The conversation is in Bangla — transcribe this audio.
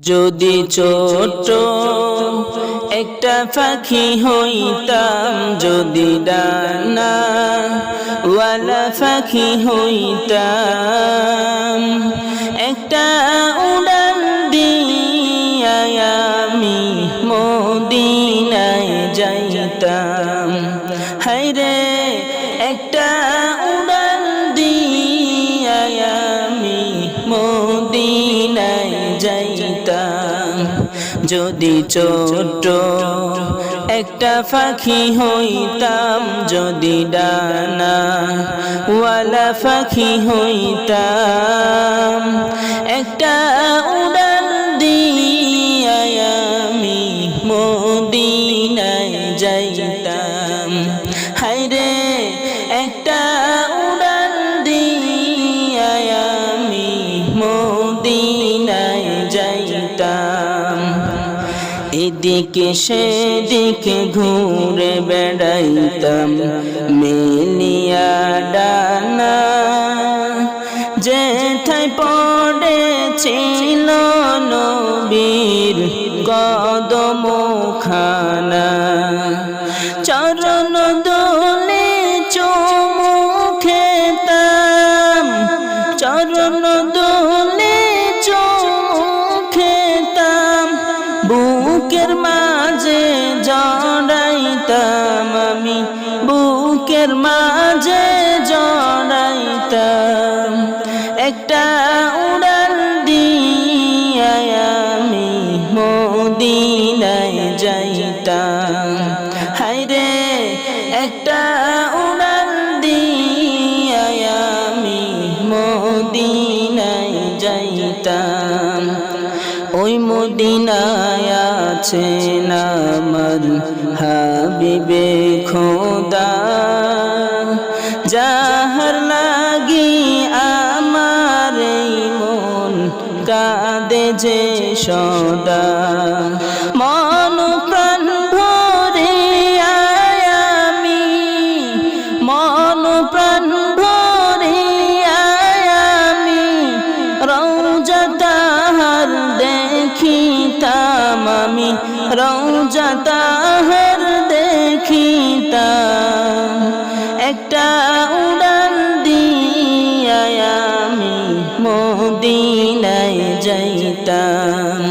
যদি ছোট একটা পাখি হইতাম, যদি ডানা ওয়ালা পাখি হইতাম, একটা উড়ান দিয়া আমি মদিনায় যাইতাম। হায়রে একটা উড়ান দিয়া আমি মদিনায় যাইতাম। যদি ছোট একটা পাখি হইতাম, যদি ডানা ওয়ালা পাখি হইতাম, একটা উড়ান দিয়া আমি মদিনায় যাইতাম। হায়রে একটা উড়ান দিয়া আমি মদিনায় যাইতাম। এদিকে সেদিকে ঘুরে বেড়াইতাম মেলিয়া ডানা, যেথায় পড়েছিল নবীর কদমখানা। চরণ দোলে চুমু খেতাম, চরণ দোলে চুমু খেতাম, বুকের মাঝে জড়াইতাম আমি, বুকের মাঝে জড়াইতাম। একটা উড়ান দিয়া আমি মদিনায় যাইতাম। হায়রে একটা উড়ান দিয়া আমি মদিনায় যাইতাম। ওই মদিনায় আছেন আমার হাবিবে খোদা, যাহার লাগি আমার এই মন কাঁদে যে সদা। মন প্রাণ ভরে আমি, মন প্রাণ ভরে আমি রওজা তাহার দেখিতাম আমি, রওজা তাহার দেখিতাম। একটা উড়ান দিয়া আমি মদিনায় যাইতাম।